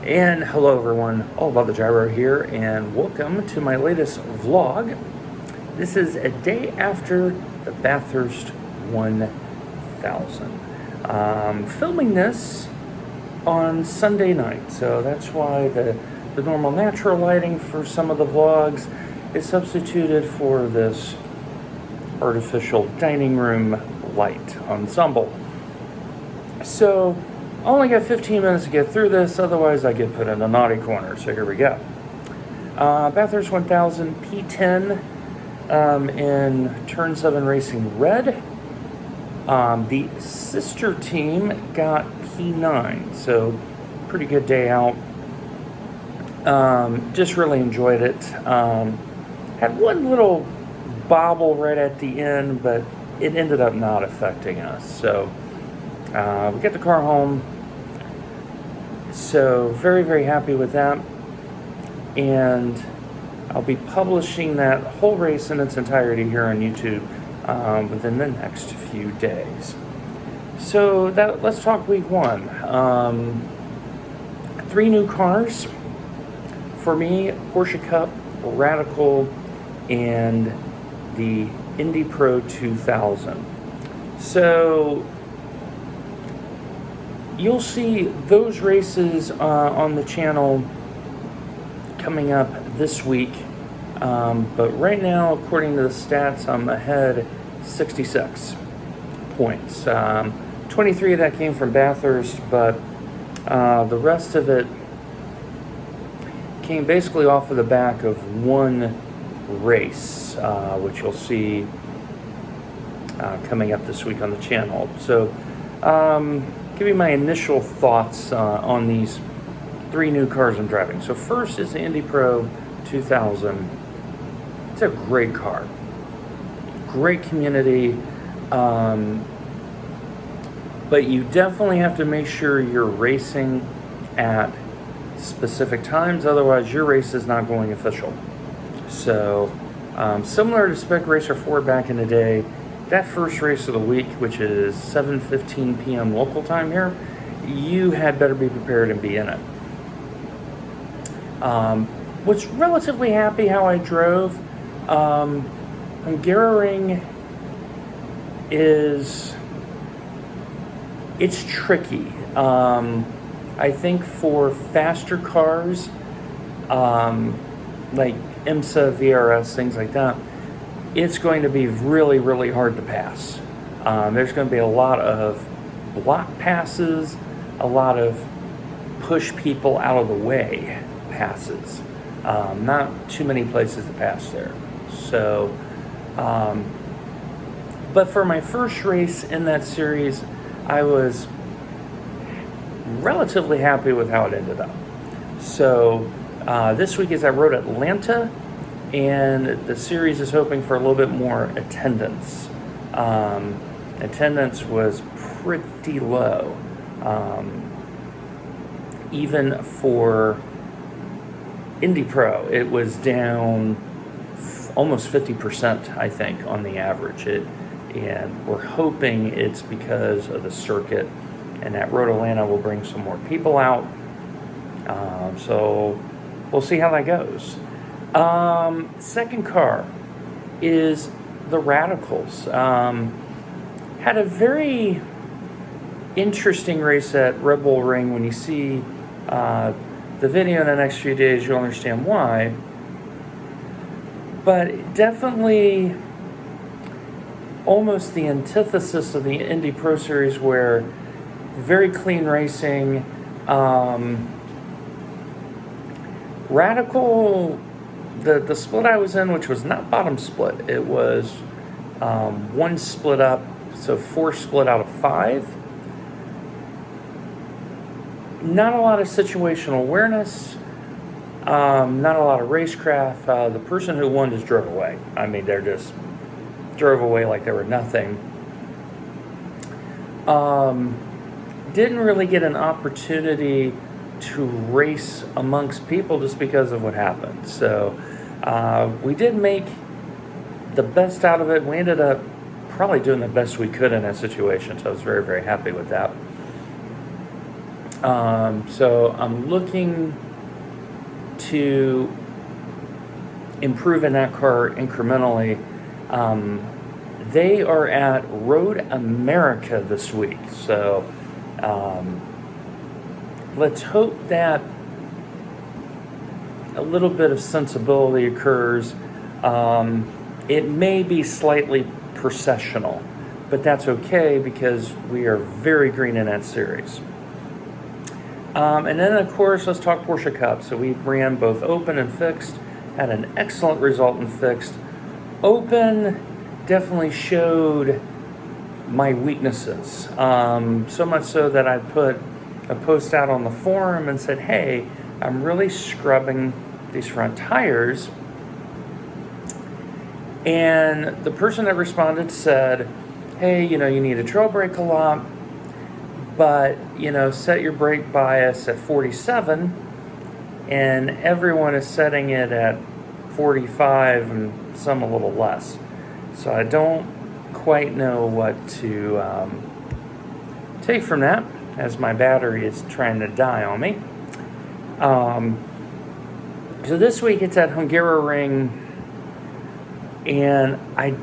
And hello everyone, All About the Gyro here, and welcome to my latest vlog. This is a day after the Bathurst 1000. Filming this on Sunday night, so that's why the normal natural lighting for some of the vlogs is substituted for this artificial dining room light ensemble. So I only got 15 minutes to get through this, otherwise I get put in the naughty corner, so here we go. Bathurst 1000 P10 in Turn 7 Racing Red. The sister team got P9, so pretty good day out. Just really enjoyed it. Had one little bobble right at the end, but it ended up not affecting us. So we get the car home. So very, very happy with that. And I'll be publishing that whole race in its entirety here on YouTube within the next few days. So let's talk week one. 3 new cars for me: Porsche Cup, Radical, and the Indy Pro 2000. So you'll see those races on the channel coming up this week. But right now, according to the stats, I'm ahead 66 points. 23 of that came from Bathurst, but the rest of it came basically off of the back of one race, which you'll see coming up this week on the channel. So give you my initial thoughts on these 3 new cars I'm driving. So first is the Indy Pro 2000. It's a great car, great community, but you definitely have to make sure you're racing at specific times, otherwise your race is not going official. So similar to Spec Racer 4 back in the day, that first race of the week, which is 7:15 p.m. local time here, you had better be prepared and be in it. Was relatively happy how I drove. Hungaroring it's tricky. I think for faster cars, like IMSA, VRS, things like that, it's going to be really, really hard to pass. There's going to be a lot of block passes, a lot of push people out of the way passes. Not too many places to pass there. So, but for my first race in that series, I was relatively happy with how it ended up. So this week is I rode Atlanta, and the series is hoping for a little bit more attendance. Attendance was pretty low, even for Indy Pro. It was down almost 50%, I think, on the average. And we're hoping it's because of the circuit, and that Road Atlanta will bring some more people out. So we'll see how that goes. Second car is the Radicals. Had a very interesting race at Red Bull Ring. When you see the video in the next few days, you'll understand why. But definitely almost the antithesis of the Indy Pro Series, where very clean racing. Radical, the split I was in, which was not bottom split, it was 1 split up, so 4 split out of 5. Not a lot of situational awareness, not a lot of racecraft. The person who won just drove away. I mean, they just drove away like they were nothing. Didn't really get an opportunity to race amongst people just because of what happened. So we did make the best out of it. We ended up probably doing the best we could in that situation, so I was very, very happy with that. So I'm looking to improve in that car incrementally. They are at Road America this week, so let's hope that a little bit of sensibility occurs. It may be slightly processional, but that's okay because we are very green in that series. And then, of course, let's talk Porsche Cup. So we ran both open and fixed, had an excellent result in fixed. Open definitely showed my weaknesses, so much so that I put a post out on the forum and said, hey, I'm really scrubbing these front tires. And the person that responded said, hey, you need to trail brake a lot, but, set your brake bias at 47, and everyone is setting it at 45 and some a little less. So I don't quite know what to take from that, as my battery is trying to die on me. So this week it's at Hungaroring, and I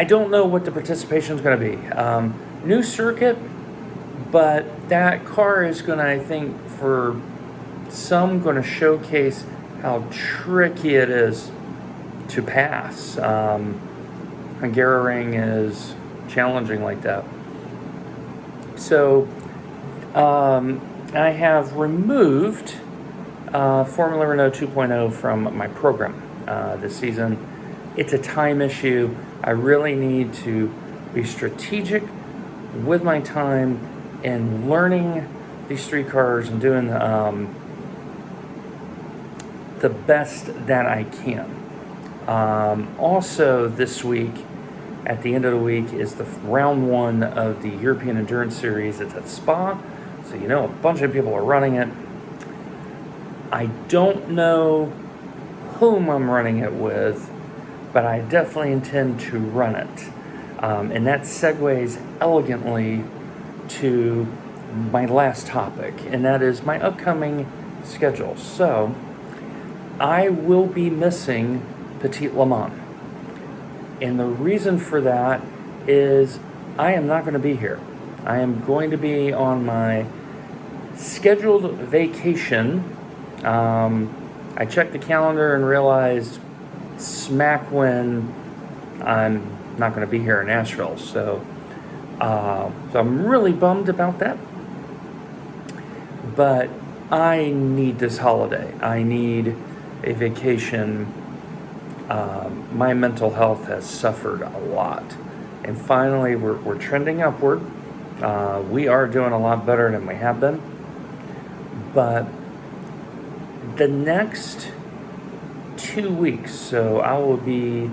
don't know what the participation is going to be. New circuit, but that car is going to, I think, for some, going to showcase how tricky it is to pass. Hungaroring is challenging like that. So I have removed Formula Renault 2.0 from my program this season. It's a time issue. I really need to be strategic with my time in learning these three cars and doing the best that I can. Also this week, at the end of the week, is the round one of the European Endurance Series. It's at Spa, so a bunch of people are running it. I don't know whom I'm running it with, but I definitely intend to run it. And that segues elegantly to my last topic, and that is my upcoming schedule. So I will be missing Petit Le Mans. And the reason for that is I am not going to be here. I am going to be on my scheduled vacation. I checked the calendar and realized smack when I'm not going to be here in Nashville. So I'm really bummed about that. But I need this holiday. I need a vacation. My mental health has suffered a lot. And finally, we're trending upward. We are doing a lot better than we have been. But the next 2 weeks, so I will be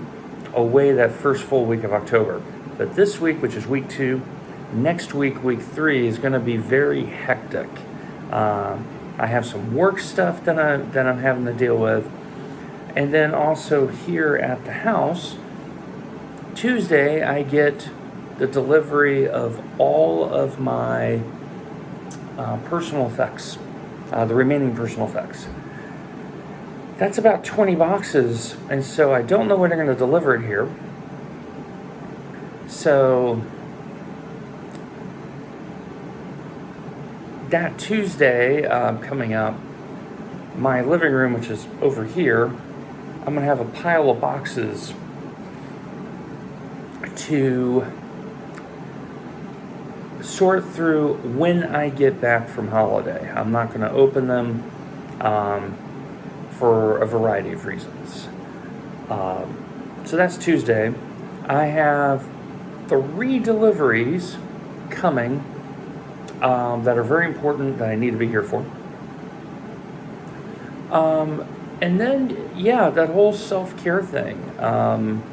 away that first full week of October. But this week, which is week 2, next week, week 3, is going to be very hectic. I have some work stuff that I'm having to deal with. And then also here at the house, Tuesday, I get the delivery of all of my personal effects, the remaining personal effects. That's about 20 boxes, and so I don't know when they're going to deliver it here. So that Tuesday coming up, my living room, which is over here, I'm going to have a pile of boxes to sort through when I get back from holiday. I'm not going to open them for a variety of reasons. So that's Tuesday. I have 3 deliveries coming that are very important that I need to be here for. And then, that whole self-care thing.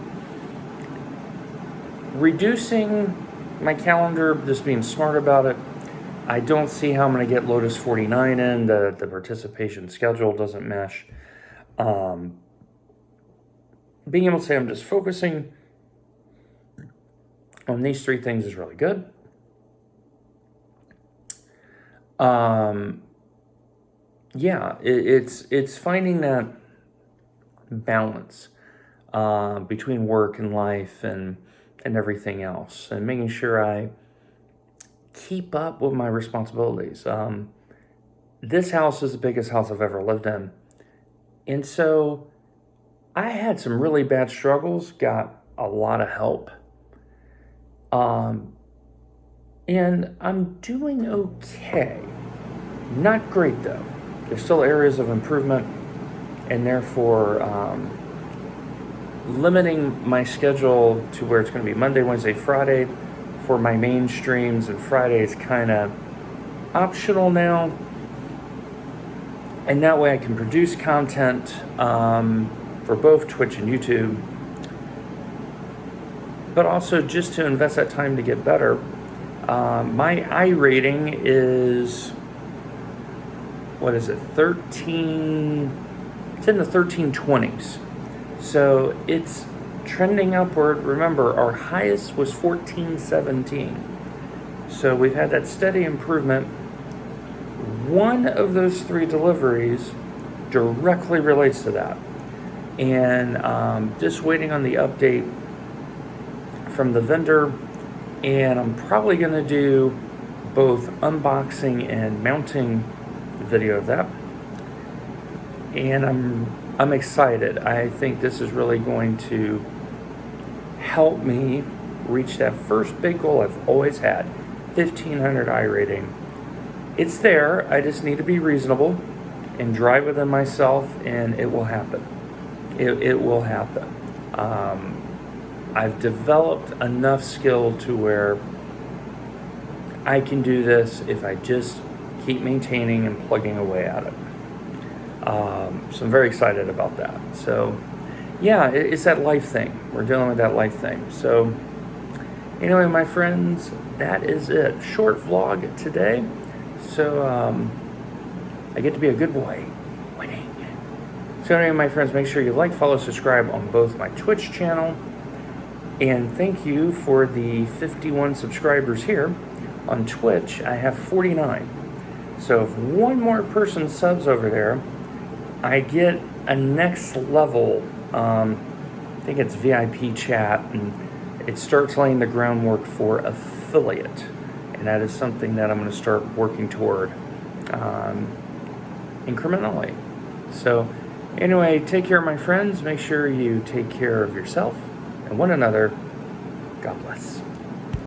Reducing my calendar, just being smart about it. I don't see how I'm going to get Lotus 49 in. The participation schedule doesn't mesh. Being able to say I'm just focusing on these 3 things is really good. Yeah, it's finding that balance between work and life and everything else, and making sure I keep up with my responsibilities. This house is the biggest house I've ever lived in, and so I had some really bad struggles. Got a lot of help, um, and I'm doing okay. Not great though. There's still areas of improvement, and therefore limiting my schedule to where it's going to be Monday, Wednesday, Friday for my main streams, and Friday is kind of optional now. And that way I can produce content for both Twitch and YouTube, but also just to invest that time to get better. My I rating is, what is it, 13, it's in the 1320s. So it's trending upward. Remember, our highest was 1417. So we've had that steady improvement. One of those 3 deliveries directly relates to that. And just waiting on the update from the vendor. And I'm probably going to do both unboxing and mounting video of that. And I'm excited. I think this is really going to help me reach that first big goal I've always had, 1500 I rating. It's there. I just need to be reasonable and drive within myself, and it will happen. It will happen. I've developed enough skill to where I can do this if I just keep maintaining and plugging away at it. So I'm very excited about that. So yeah, it's that life thing. We're dealing with that life thing. So anyway, my friends, that is it. Short vlog today. So I get to be a good boy. Winning. So anyway, my friends, make sure you like, follow, subscribe on both my Twitch channel. And thank you for the 51 subscribers here. On Twitch, I have 49. So if one more person subs over there, I get a next level, I think it's VIP chat, and it starts laying the groundwork for affiliate. And that is something that I'm going to start working toward incrementally. So anyway, take care, my friends. Make sure you take care of yourself and one another. God bless.